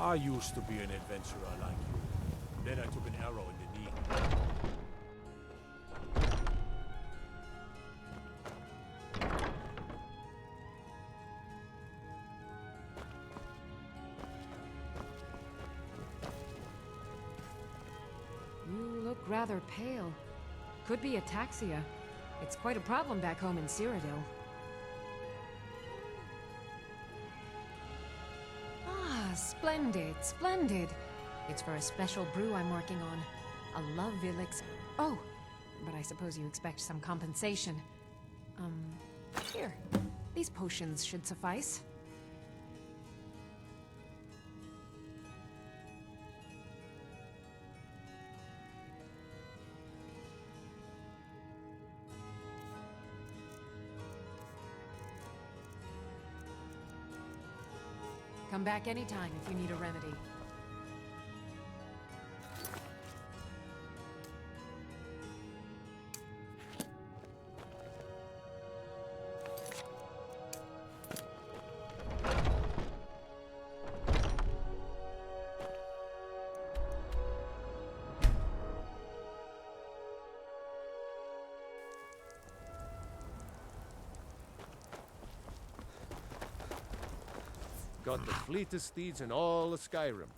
I used to be an adventurer like you. Then I took an arrow in the knee. You look rather pale. Could be ataxia. It's quite a problem back home in Cyrodiil. Ah, splendid, splendid. It's for a special brew I'm working on. A love elixir. Oh, but I suppose you expect some compensation. Here. These potions should suffice. Come back anytime if you need a remedy. Got the fleetest steeds in all of Skyrim.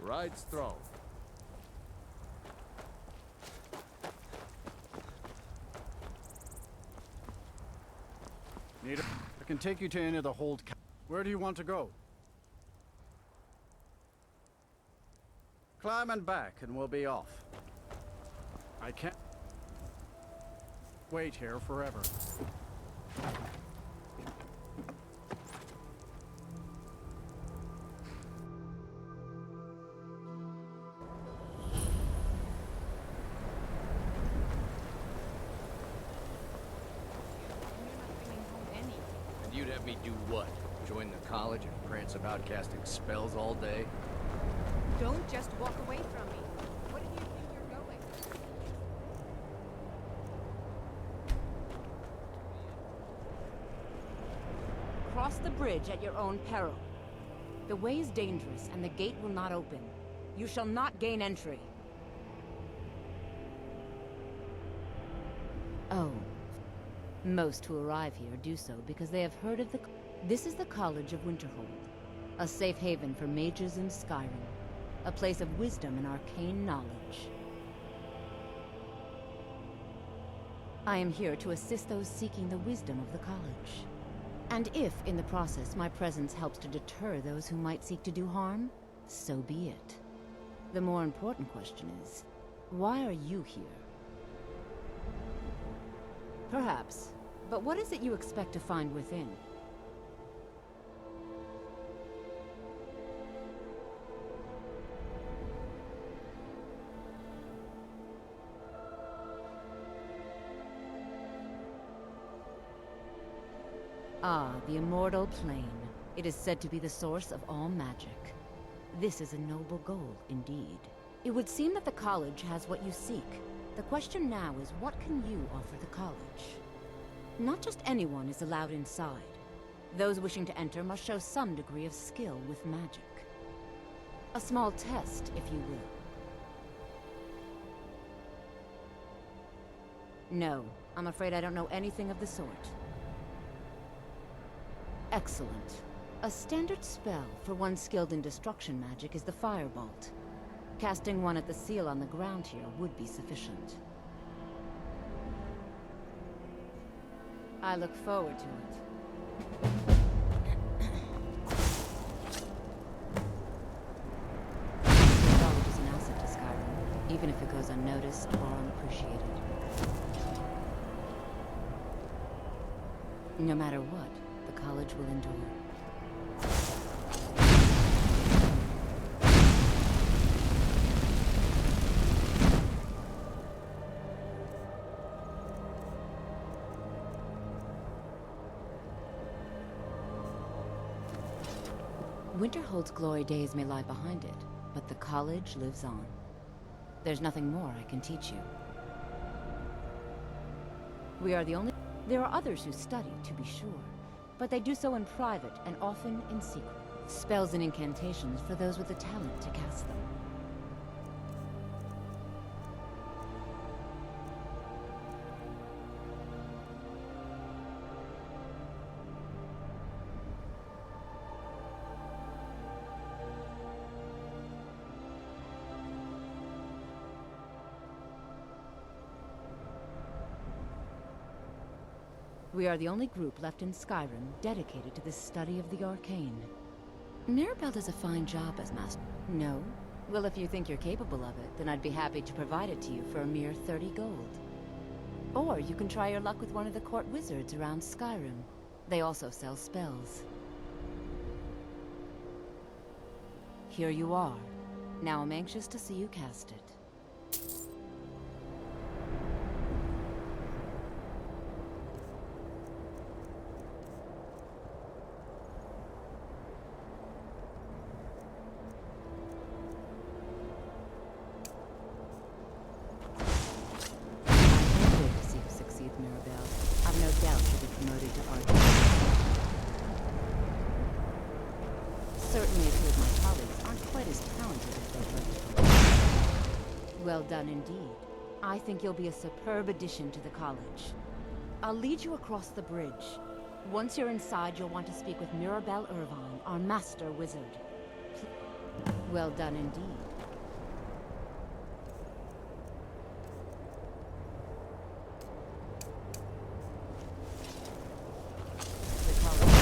Ride strong. I can take you to any of the hold. Where do you want to go? Climb and back, and we'll be off. I can't wait here forever. And you'd have me do what? Join the college and prance about casting spells all day? Don't just walk away from me. What do you think you're going? Cross the bridge at your own peril. The way is dangerous, and the gate will not open. You shall not gain entry. Oh. Most who arrive here do so because they have heard of the... This is the College of Winterhold, a safe haven for mages in Skyrim. A place of wisdom and arcane knowledge. I am here to assist those seeking the wisdom of the college. And if, in the process, my presence helps to deter those who might seek to do harm, so be it. The more important question is, why are you here? Perhaps, but what is it you expect to find within? Ah, the immortal plane. It is said to be the source of all magic. This is a noble goal, indeed. It would seem that the college has what you seek. The question now is, what can you offer the college? Not just anyone is allowed inside. Those wishing to enter must show some degree of skill with magic. A small test, if you will. No, I'm afraid I don't know anything of the sort. Excellent. A standard spell for one skilled in destruction magic is the Firebolt. Casting one at the seal on the ground here would be sufficient. I look forward to it. The knowledge is an asset to Skyrim, even if it goes unnoticed or unappreciated. No matter what, the college will endure. Winterhold's glory days may lie behind it, but the college lives on. There's nothing more I can teach you. We are the only... There are others who study, to be sure, but they do so in private and often in secret. Spells and incantations for those with the talent to cast them. We are the only group left in Skyrim dedicated to the study of the arcane. Mirabelle does a fine job as master. No? Well, if you think you're capable of it, then I'd be happy to provide it to you for a mere 30 gold. Or you can try your luck with one of the court wizards around Skyrim. They also sell spells. Here you are. Now I'm anxious to see you cast it. Well done indeed. I think you'll be a superb addition to the college. I'll lead you across the bridge. Once you're inside, you'll want to speak with Mirabelle Irvine, our master wizard. Well done indeed. The college is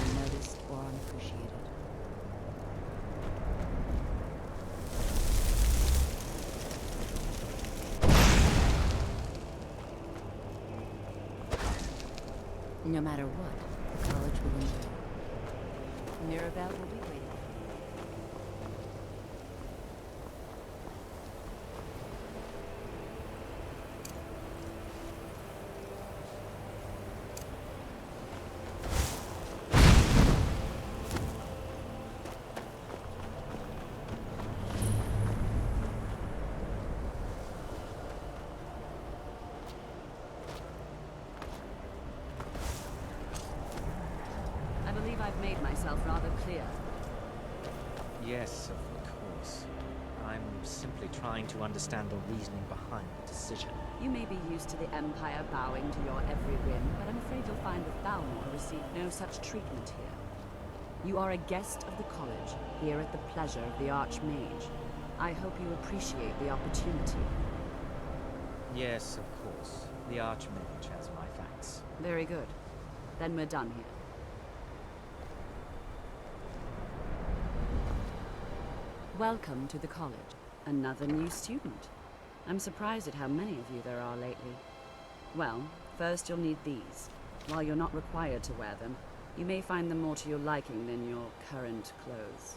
unnoticed or unappreciated. No matter what, the college will endure. Mirabelle will be waiting. I've made myself rather clear. Yes, of course. I'm simply trying to understand the reasoning behind the decision. You may be used to the Empire bowing to your every whim, but I'm afraid you'll find that Balmor received no such treatment here. You are a guest of the college, here at the pleasure of the Archmage. I hope you appreciate the opportunity. Yes, of course. The Archmage has my thanks. Very good. Then we're done here. Welcome to the college. Another new student. I'm surprised at how many of you there are lately. Well, first you'll need these. While you're not required to wear them, you may find them more to your liking than your current clothes.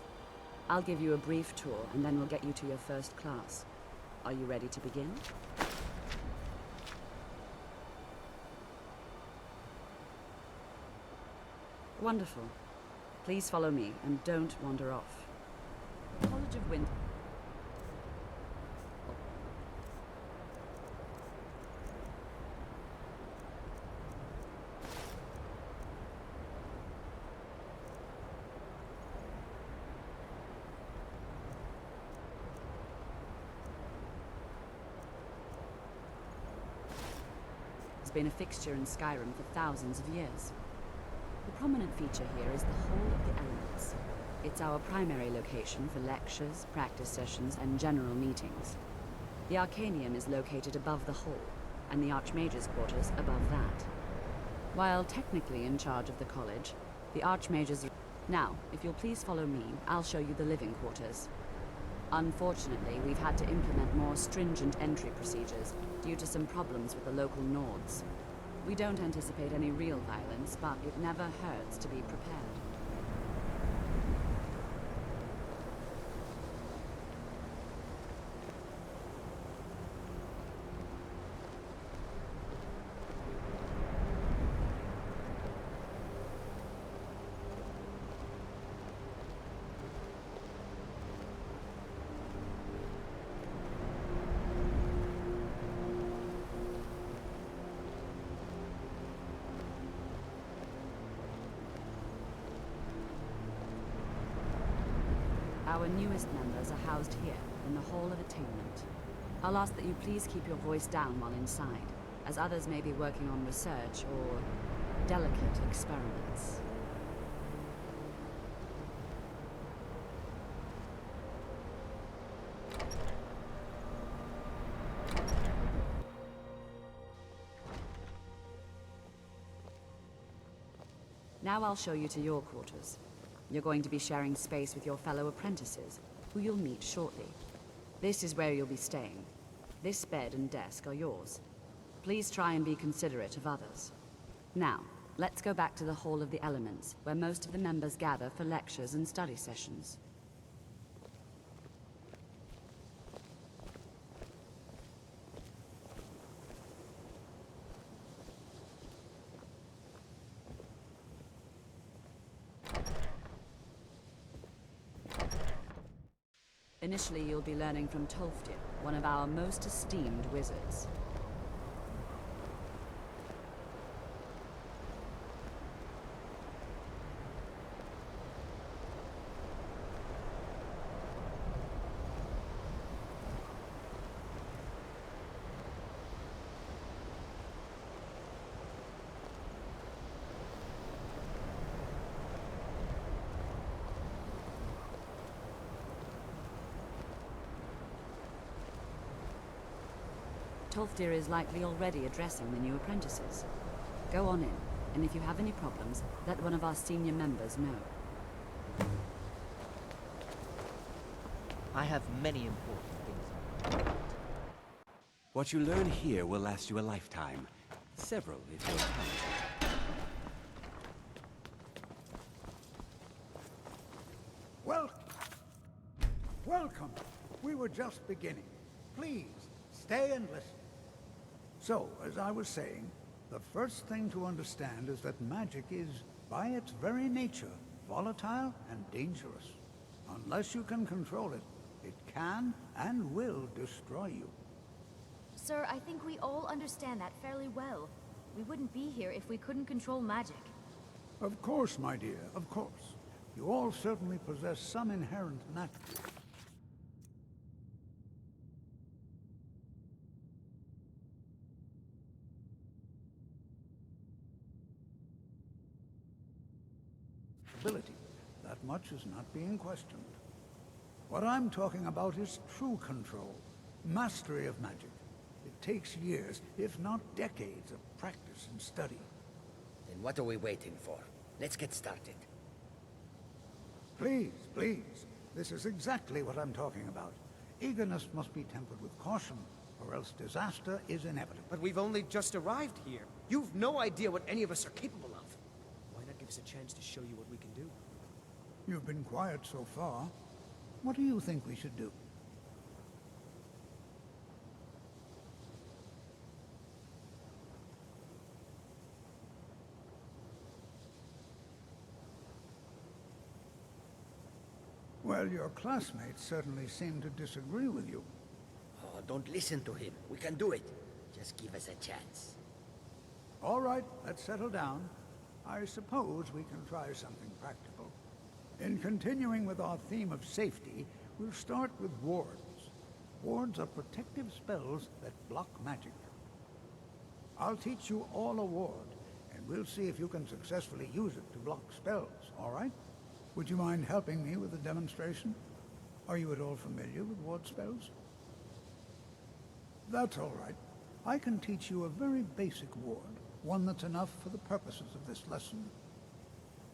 I'll give you a brief tour, and then we'll get you to your first class. Are you ready to begin? Wonderful. Please follow me, and don't wander off. College of Winter. Has been a fixture in Skyrim for thousands of years. The prominent feature here is the Hall of the Elements. It's our primary location for lectures, practice sessions, and general meetings. The Arcanium is located above the hall, and the Archmage's quarters above that. While technically in charge of the college, the Archmage's... Now, if you'll please follow me, I'll show you the living quarters. Unfortunately, we've had to implement more stringent entry procedures due to some problems with the local Nords. We don't anticipate any real violence, but it never hurts to be prepared. Our newest members are housed here, in the Hall of Attainment. I'll ask that you please keep your voice down while inside, as others may be working on research or delicate experiments. Now I'll show you to your quarters. You're going to be sharing space with your fellow apprentices, who you'll meet shortly. This is where you'll be staying. This bed and desk are yours. Please try and be considerate of others. Now, let's go back to the Hall of the Elements, where most of the members gather for lectures and study sessions. Initially, you'll be learning from Tolfdir, one of our most esteemed wizards. Tolfdir is likely already addressing the new apprentices. Go on in, and if you have any problems, let one of our senior members know. I have many important things. What you learn here will last you a lifetime. Several, if you're kind. Welcome. We were just beginning. Please, stay and listen. So, as I was saying, the first thing to understand is that magic is, by its very nature, volatile and dangerous. Unless you can control it, it can and will destroy you. Sir, I think we all understand that fairly well. We wouldn't be here if we couldn't control magic. Of course, my dear, of course. You all certainly possess some inherent natural... ability. That much is not being questioned. What I'm talking about is true control, mastery of magic. It takes years, if not decades, of practice and study. Then what are we waiting for? Let's get started. Please, please. This is exactly what I'm talking about. Eagerness must be tempered with caution, or else disaster is inevitable. But we've only just arrived here. You've no idea what any of us are capable of. Why not give us a chance to show you what we can do? You've been quiet so far. What do you think we should do? Well, your classmates certainly seem to disagree with you. Oh, don't listen to him. We can do it. Just give us a chance. All right, let's settle down. I suppose we can try something practical. In continuing with our theme of safety, we'll start with wards. Wards are protective spells that block magic. I'll teach you all a ward, and we'll see if you can successfully use it to block spells, all right? Would you mind helping me with the demonstration? Are you at all familiar with ward spells? That's all right. I can teach you a very basic ward, one that's enough for the purposes of this lesson.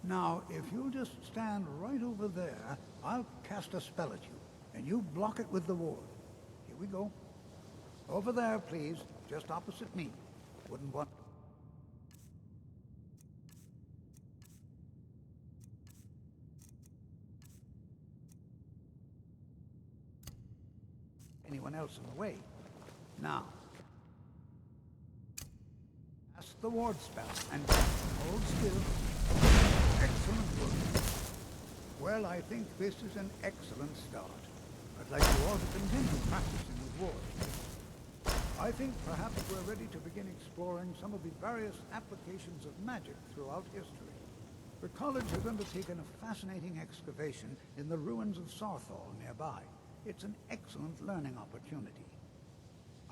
Now, if you'll just stand right over there, I'll cast a spell at you, and you block it with the ward. Here we go. Over there, please, just opposite me. Wouldn't want... anyone else in the way. Now, cast the ward spell, and hold still. Excellent work. Well, I think this is an excellent start. I'd like you all to continue practicing with wards. I think perhaps we're ready to begin exploring some of the various applications of magic throughout history. The college has undertaken a fascinating excavation in the ruins of Saarthal nearby. It's an excellent learning opportunity.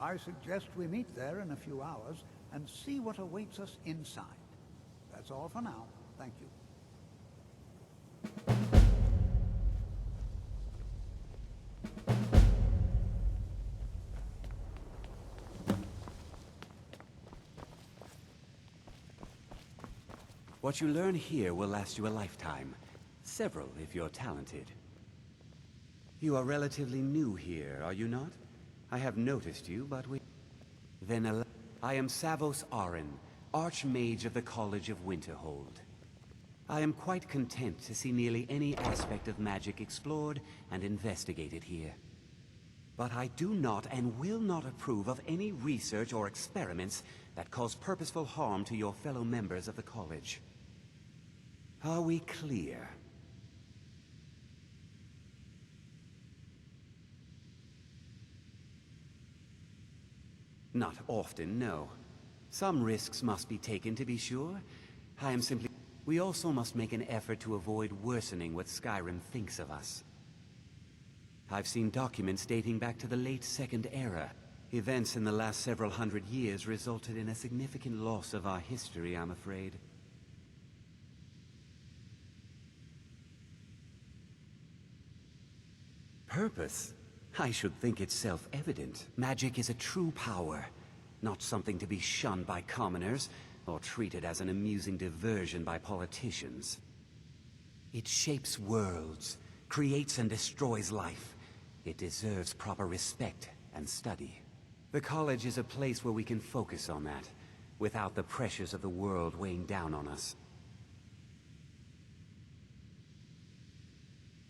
I suggest we meet there in a few hours and see what awaits us inside. That's all for now. Thank you. What you learn here will last you a lifetime. Several, if you're talented. You are relatively new here, are you not? I have noticed you, but we... Then I am Savos Arin, Archmage of the College of Winterhold. I am quite content to see nearly any aspect of magic explored and investigated here. But I do not and will not approve of any research or experiments that cause purposeful harm to your fellow members of the college. Are we clear? Not often, no. Some risks must be taken, to be sure. I am simply... We also must make an effort to avoid worsening what Skyrim thinks of us. I've seen documents dating back to the late Second Era. Events in the last several hundred years resulted in a significant loss of our history, I'm afraid. Purpose? I should think it's self-evident. Magic is a true power, not something to be shunned by commoners, or treated as an amusing diversion by politicians. It shapes worlds, creates and destroys life. It deserves proper respect and study. The college is a place where we can focus on that, without the pressures of the world weighing down on us.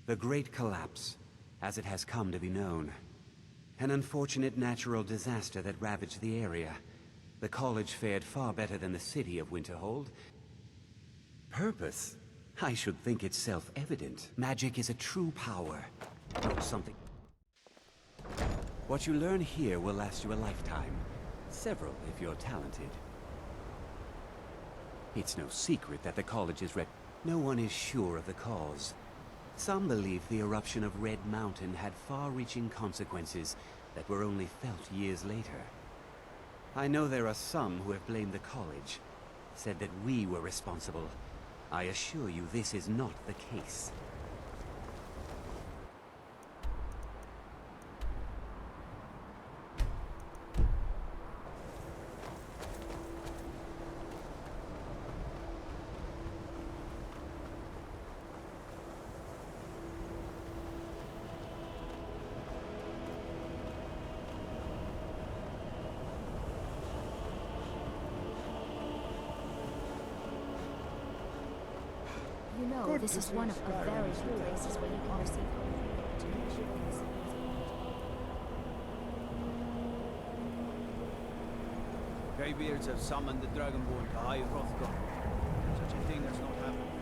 The Great Collapse, as it has come to be known. An unfortunate natural disaster that ravaged the area. The college fared far better than the city of Winterhold. Purpose? I should think it's self-evident. Magic is a true power, not something... What you learn here will last you a lifetime. Several, if you're talented. It's no secret that the college is no one is sure of the cause. Some believe the eruption of Red Mountain had far-reaching consequences that were only felt years later. I know there are some who have blamed the college, said that we were responsible. I assure you this is not the case. You know, this is one of a very few places where you can receive Greybeards have summoned the Dragonborn to High Hrothgar. Such a thing has not happened.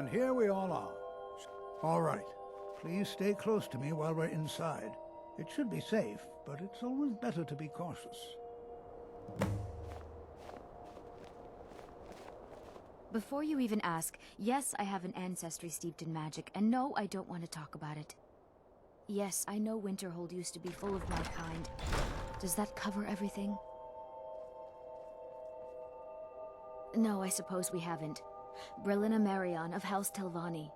And here we all are. All right. Please stay close to me while we're inside. It should be safe, but it's always better to be cautious. Before you even ask, yes, I have an ancestry steeped in magic, and no, I don't want to talk about it. Yes, I know Winterhold used to be full of my kind. Does that cover everything? No, I suppose we haven't. Brillina Marion of House Telvanni.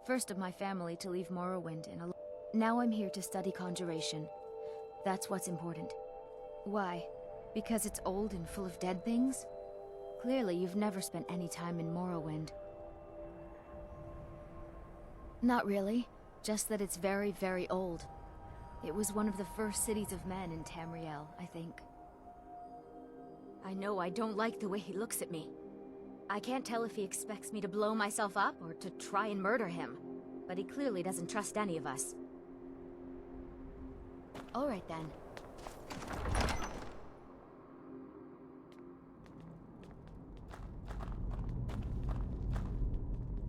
First of my family to leave Morrowind in a... Now I'm here to study conjuration. That's what's important. Why? Because it's old and full of dead things? Clearly, you've never spent any time in Morrowind. Not really. Just that it's very, very old. It was one of the first cities of men in Tamriel, I think. I know I don't like the way he looks at me. I can't tell if he expects me to blow myself up or to try and murder him. But he clearly doesn't trust any of us. All right then.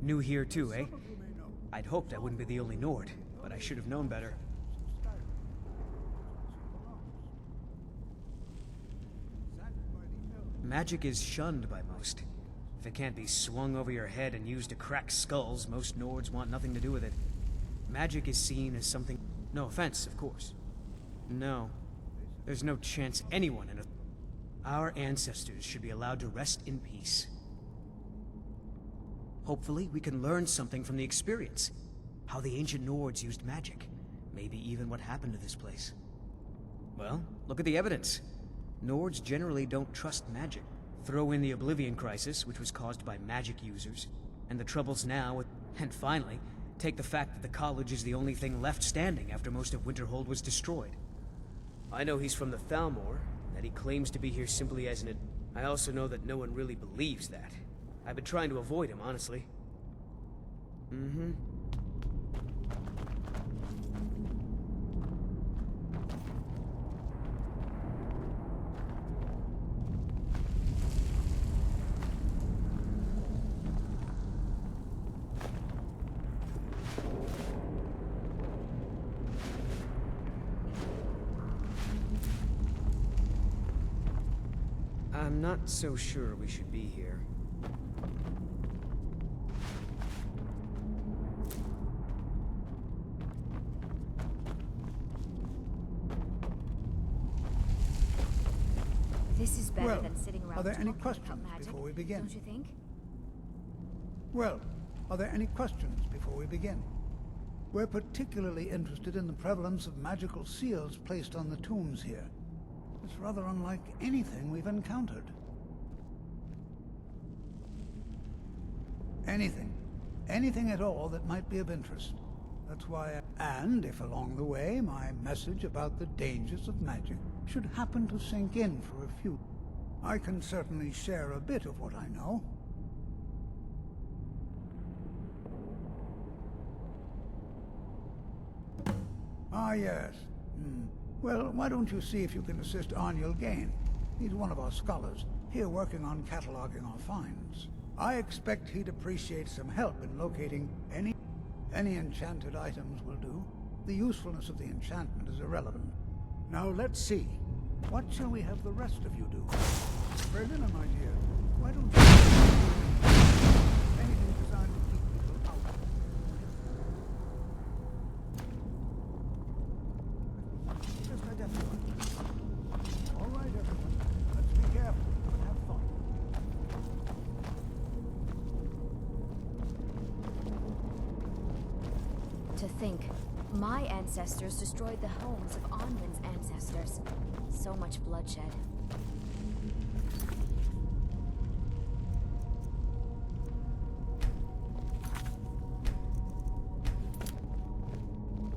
New here too, eh? I'd hoped I wouldn't be the only Nord, but I should have known better. Magic is shunned by most. If it can't be swung over your head and used to crack skulls, most Nords want nothing to do with it. Magic is seen as something... No offense, of course. No. There's no chance anyone in a... Our ancestors should be allowed to rest in peace. Hopefully, we can learn something from the experience. How the ancient Nords used magic. Maybe even what happened to this place. Well, look at the evidence. Nords generally don't trust magic. Throw in the Oblivion Crisis, which was caused by magic users, and the troubles now with... And finally, take the fact that the college is the only thing left standing after most of Winterhold was destroyed. I know he's from the Thalmor, that he claims to be here simply as an... I also know that no one really believes that. I've been trying to avoid him, honestly. Mm-hmm. I'm not so sure we should be here. This is better Well, than sitting around are there any talking questions about magic, before we begin? don't you think? Well, are there any questions before we begin? We're particularly interested in the prevalence of magical seals placed on the tombs here. It's rather unlike anything we've encountered. Anything. Anything at all that might be of interest. That's why And if along the way my message about the dangers of magic should happen to sink in for a few, I can certainly share a bit of what I know. Ah, yes. Well, why don't you see if you can assist Arniel Gain? He's one of our scholars, here working on cataloging our finds. I expect he'd appreciate some help in locating any enchanted items will do. The usefulness of the enchantment is irrelevant. Now let's see. What shall we have the rest of you do? Berlina, my dear, why don't you... Anything designed to keep people out. Just identify. All right, everyone. Let's be careful and have fun. To think, my ancestors destroyed the homes of Onwin's ancestors. So much bloodshed.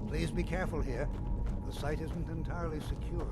Please be careful here. The site isn't entirely secured.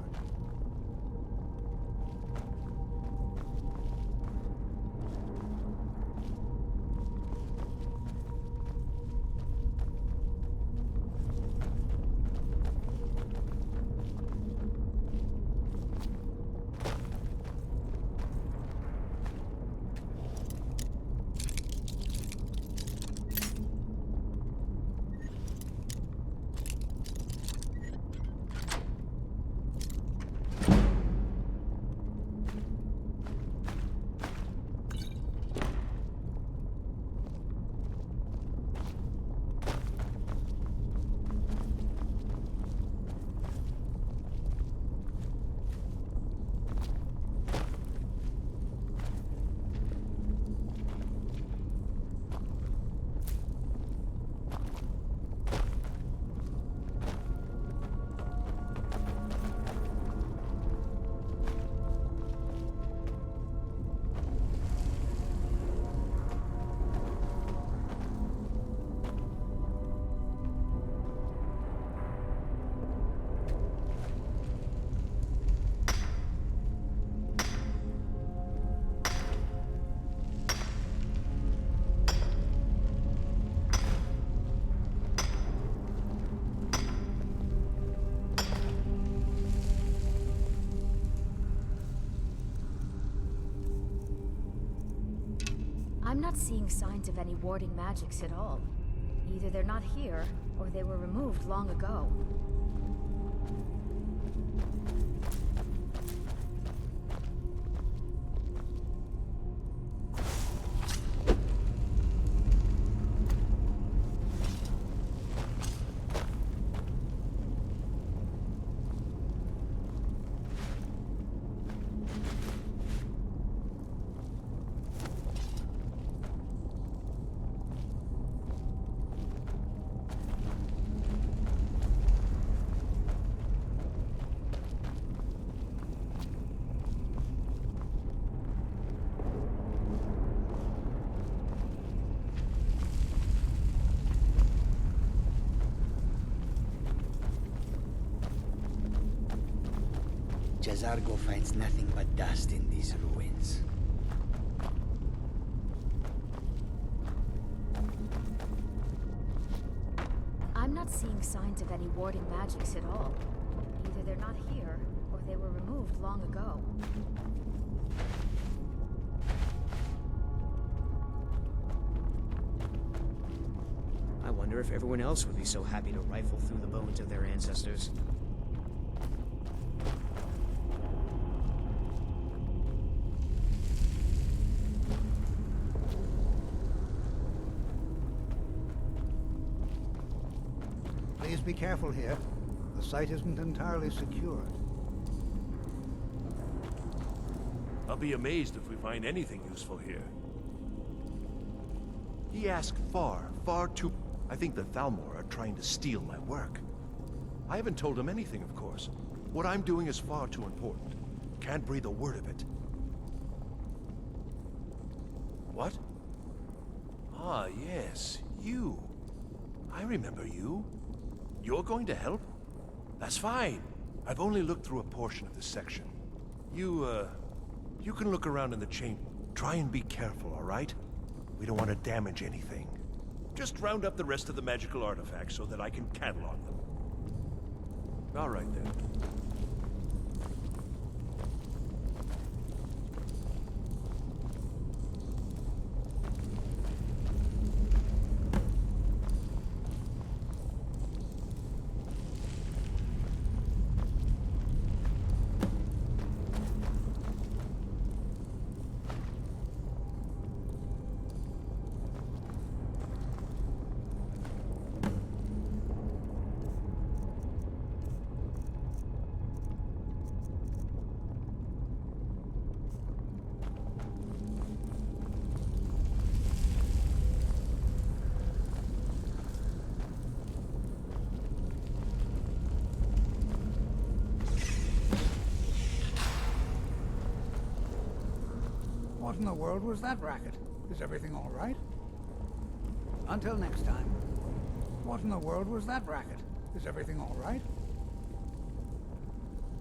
not seeing signs of any warding magics at all. Either they're not here, or they were removed long ago. Jazargo finds nothing but dust in these ruins. I'm not seeing signs of any warding magics at all. Either they're not here, or they were removed long ago. I wonder if everyone else would be so happy to rifle through the bones of their ancestors. Please be careful here. The site isn't entirely secure. I'll be amazed if we find anything useful here. He asked far too... I think the Thalmor are trying to steal my work. I haven't told him anything, of course. What I'm doing is far too important. Can't breathe a word of it. What? Ah, yes, you. I remember you. You're going to help? That's fine. I've only looked through a portion of this section. You can look around in the chamber. Try and be careful, all right? We don't want to damage anything. Just round up the rest of the magical artifacts so that I can catalog them. All right, then. What in the world was that racket? Is everything all right? Until next time. What in the world was that racket? Is everything all right?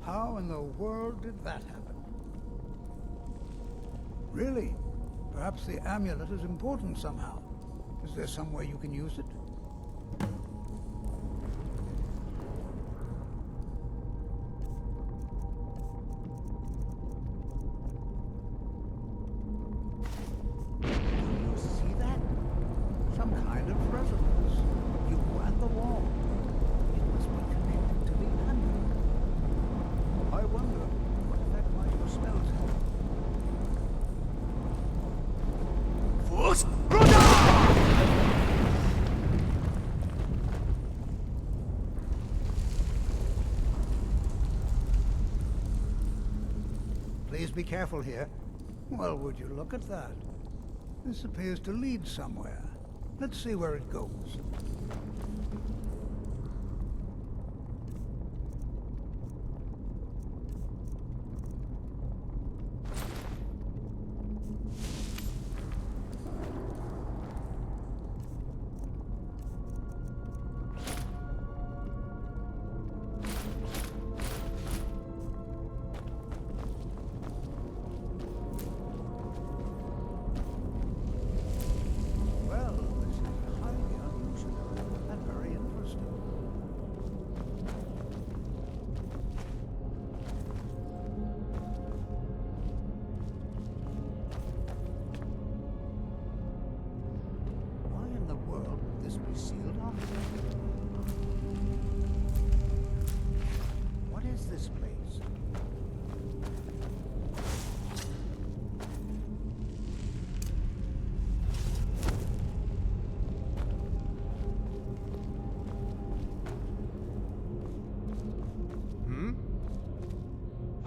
How in the world did that happen? Really? Perhaps the amulet is important somehow. Is there some way you can use it? Please be careful here. Well, would you look at that? This appears to lead somewhere. Let's see where it goes.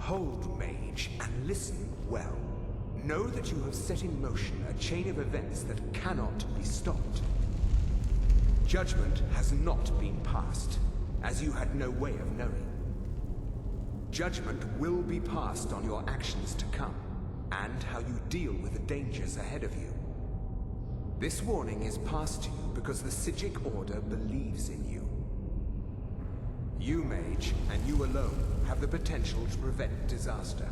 Hold, Mage, and listen well. Know that you have set in motion a chain of events that cannot be stopped. Judgment has not been passed, as you had no way of knowing. Judgment will be passed on your actions to come, and how you deal with the dangers ahead of you. This warning is passed to you because the Psijic Order believes in you. You, Mage, and you alone, have the potential to prevent disaster.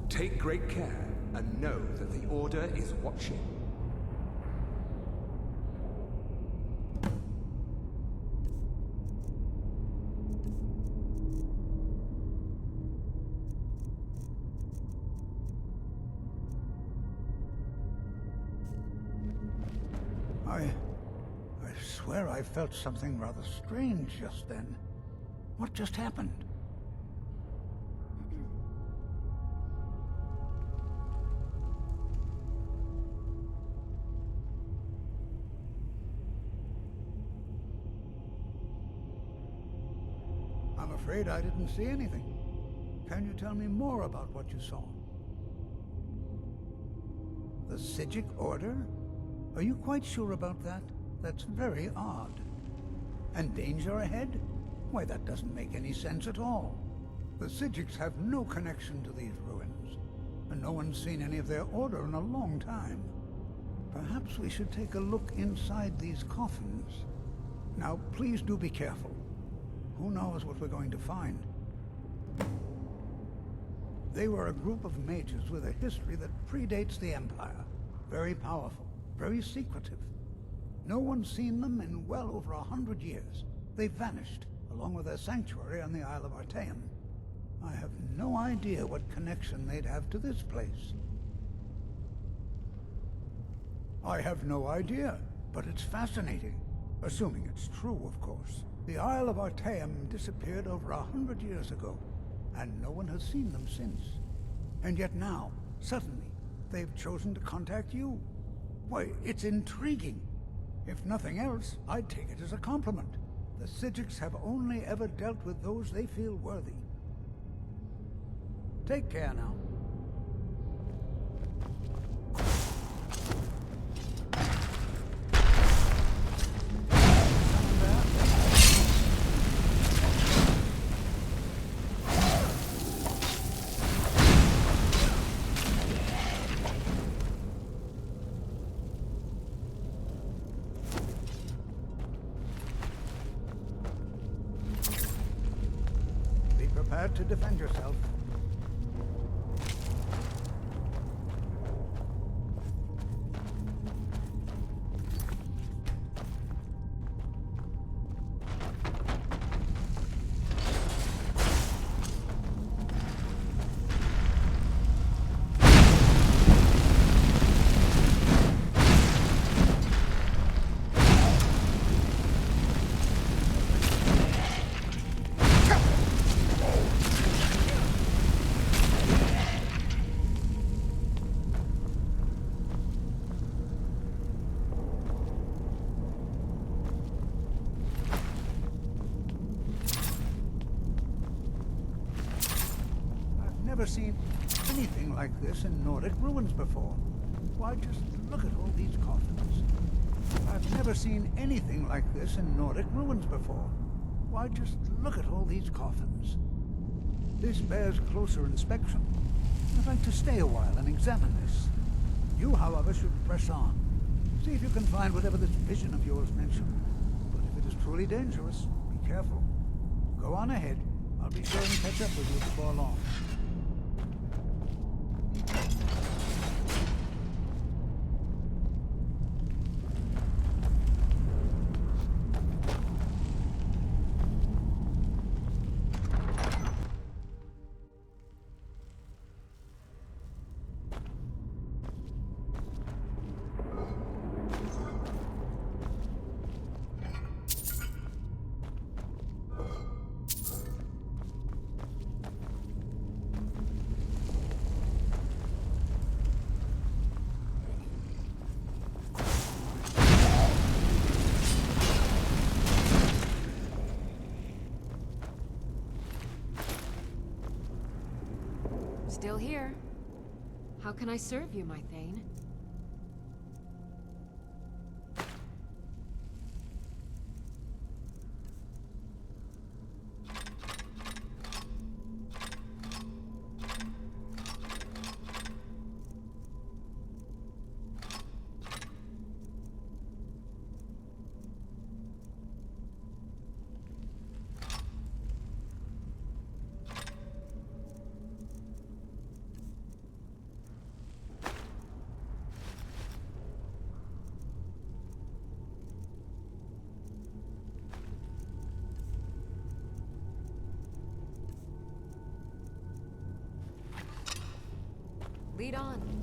Take great care, and know that the Order is watching. I swear I felt something rather strange just then. What just happened? I'm afraid I didn't see anything. Can you tell me more about what you saw? The Psijic Order? Are you quite sure about that? That's very odd. And danger ahead? Why, that doesn't make any sense at all. The Psijics have no connection to these ruins, and no one's seen any of their order in a long time. Perhaps we should take a look inside these coffins. Now, please do be careful. Who knows what we're going to find? They were a group of mages with a history that predates the Empire. Very powerful, very secretive. No one's seen them in well over 100 years. They vanished, along with their sanctuary on the Isle of Artaeum. I have no idea what connection they'd have to this place. I have no idea, but it's fascinating. Assuming it's true, of course. The Isle of Artaeum disappeared over 100 years ago, and no one has seen them since. And yet now, suddenly, they've chosen to contact you. Why, it's intriguing. If nothing else, I'd take it as a compliment. The Psijics have only ever dealt with those they feel worthy. Take care now. To defend yourself. Never seen anything like this in Nordic ruins before. Why, just look at all these coffins. I've never seen anything like this in Nordic ruins before. Why, just look at all these coffins. This bears closer inspection. I'd like to stay a while and examine this. You, however, should press on. See if you can find whatever this vision of yours mentioned. But if it is truly dangerous, be careful. Go on ahead. I'll be sure and catch up with you before long. Still here. How can I serve you, my Thane? Lead on.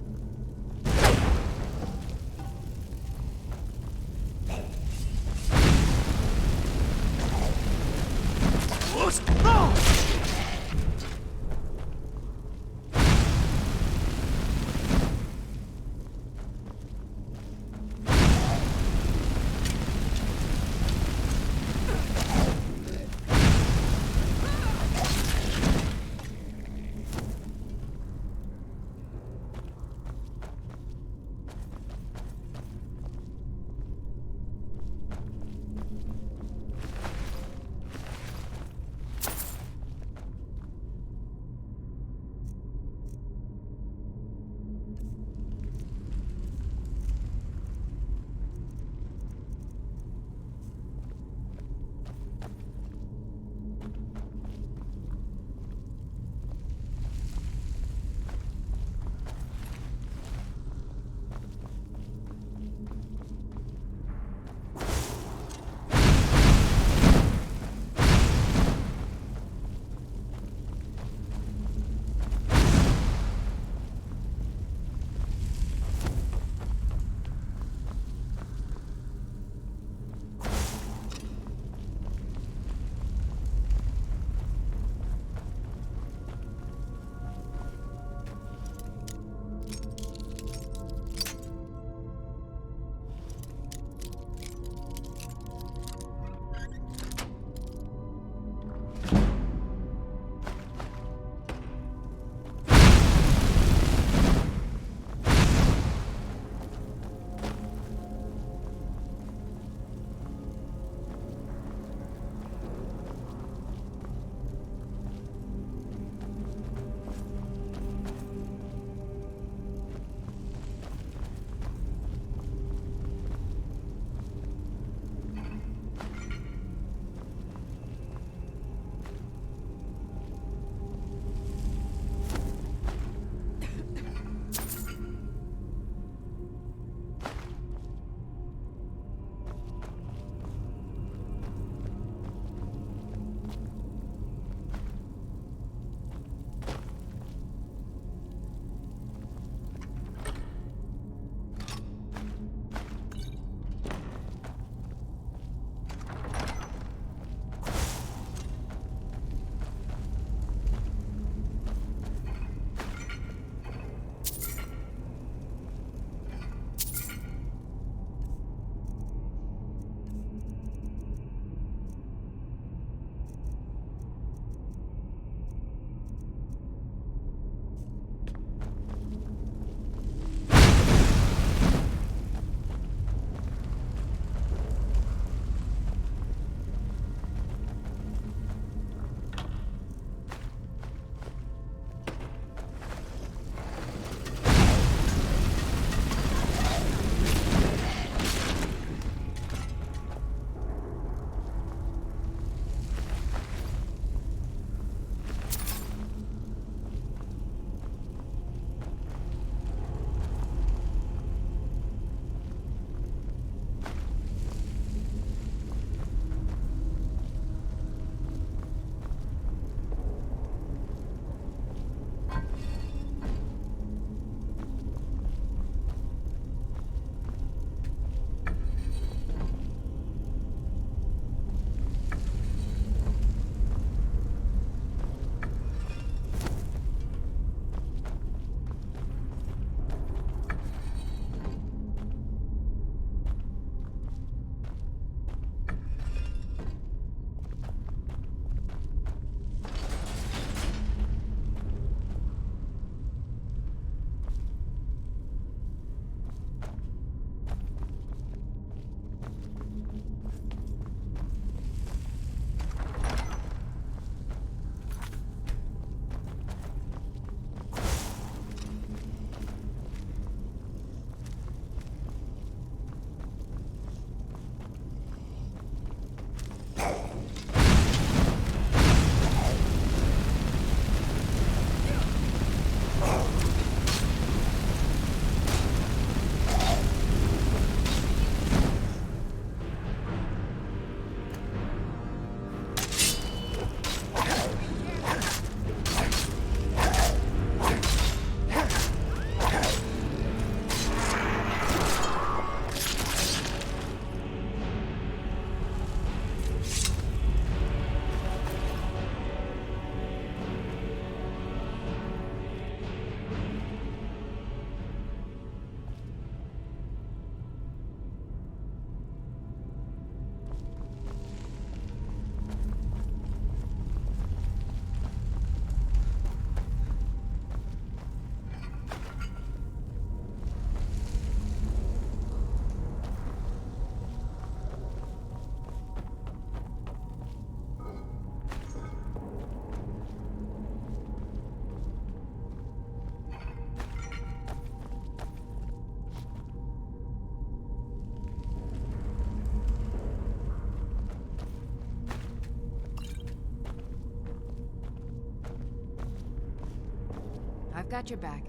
got your back.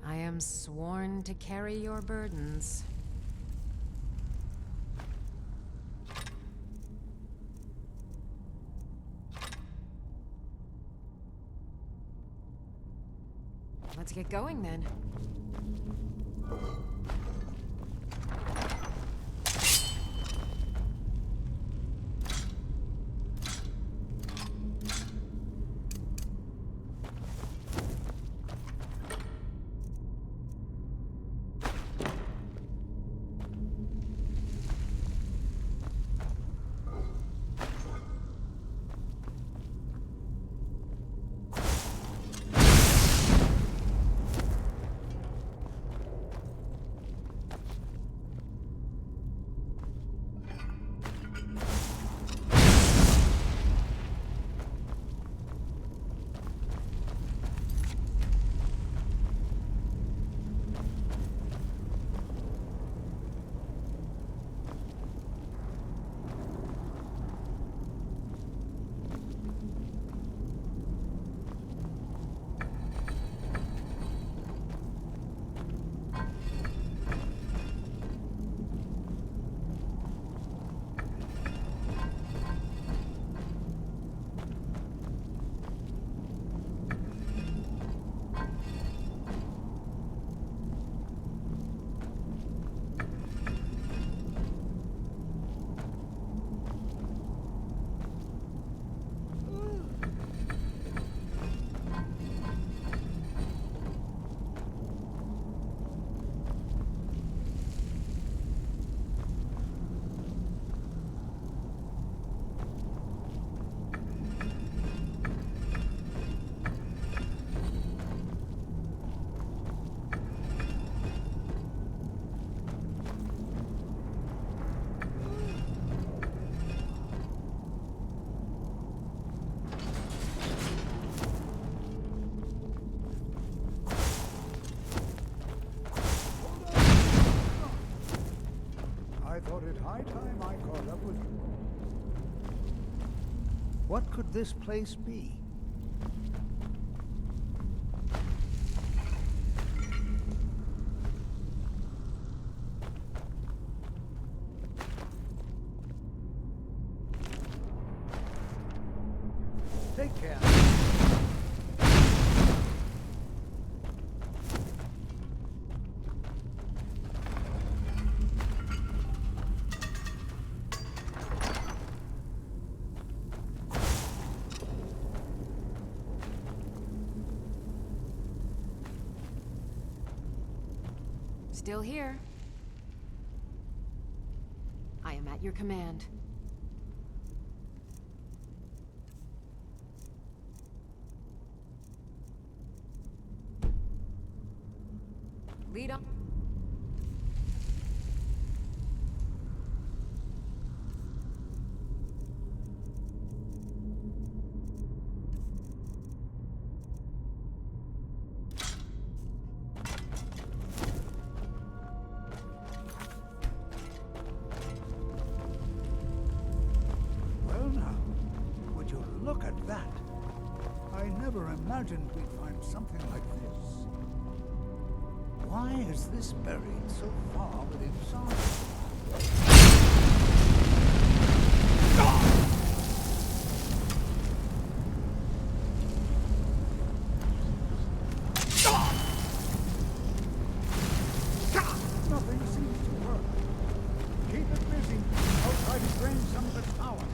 I am sworn to carry your burdens. Let's get going then. I thought it high time I caught up with you. What could this place be? Take care. Still here. I am at your command. Lead on. Well now, would you look at that? I never imagined we'd find something like this. Why is this buried so far within Saarthal? Nothing seems to work. Keep it busy. I'll try to drain some of its power.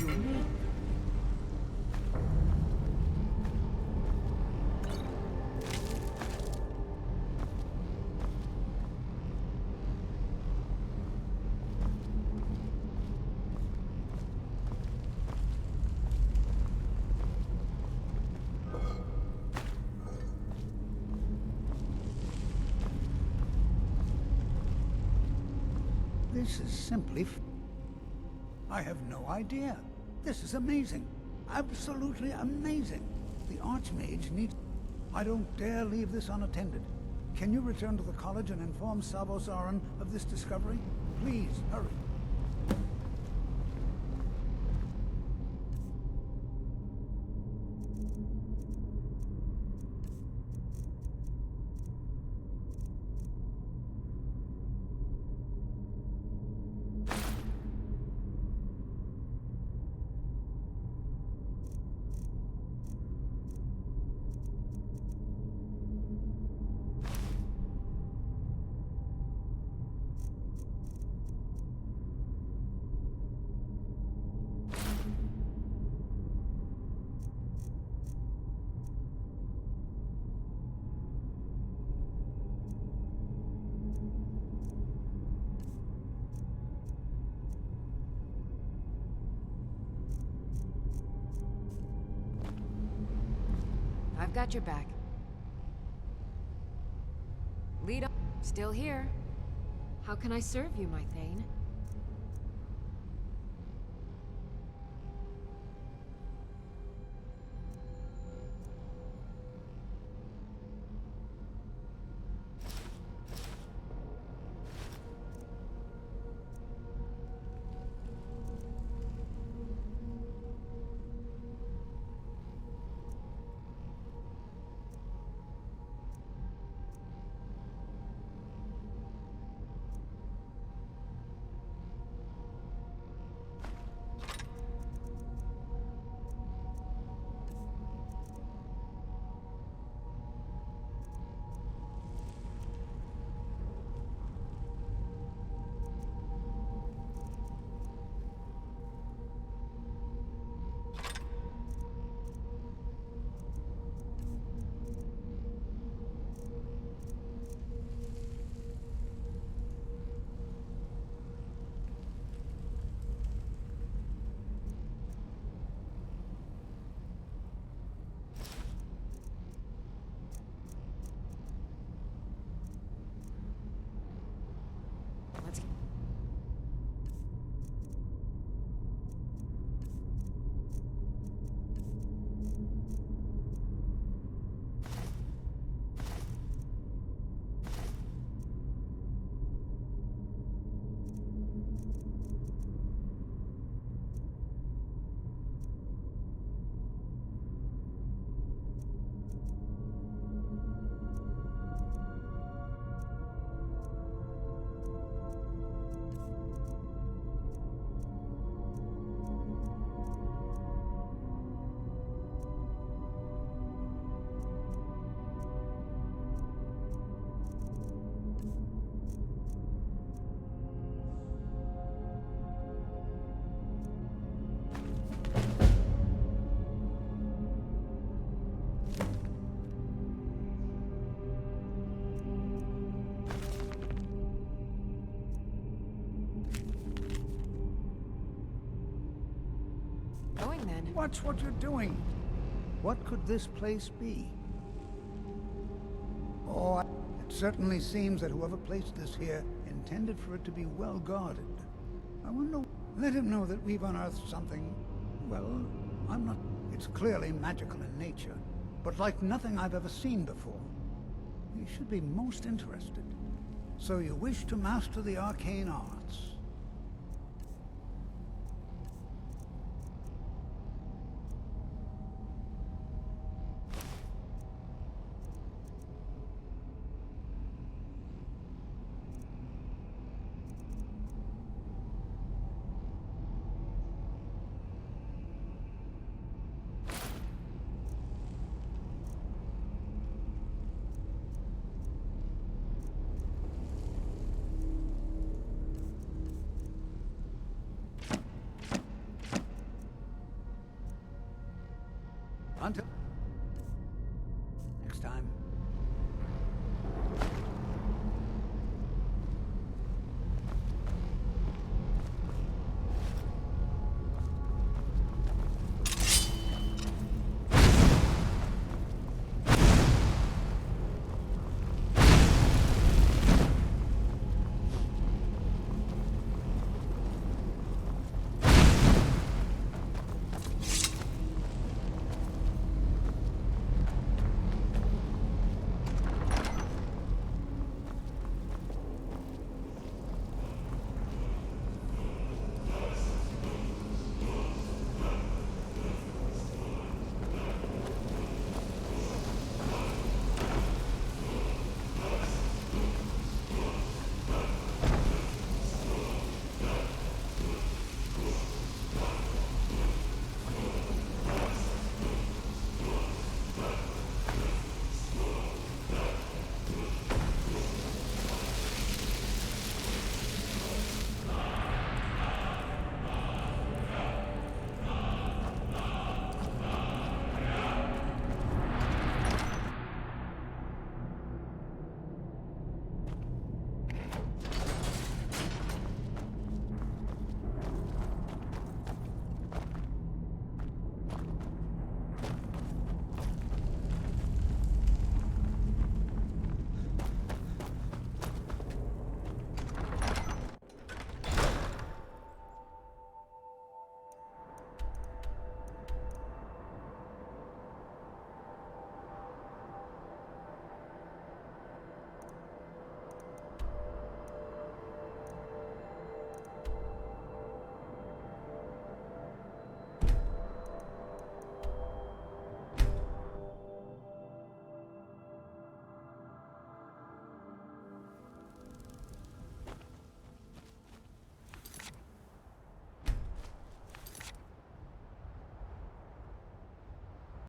you need. This is simply... I have no idea. This is amazing. Absolutely amazing. The Archmage needs... I don't dare leave this unattended. Can you return to the college and inform Sabo Saran of this discovery? Please, hurry. I've got your back. Lead on. Still here. How can I serve you, my Thane? Let's... Going then. Watch what you're doing. What could this place be? Oh, it certainly seems that whoever placed this here intended for it to be well guarded. I wonder... Let him know that we've unearthed something... Well, I'm not... It's clearly magical in nature, but like nothing I've ever seen before. He should be most interested. So you wish to master the arcane arts? Until...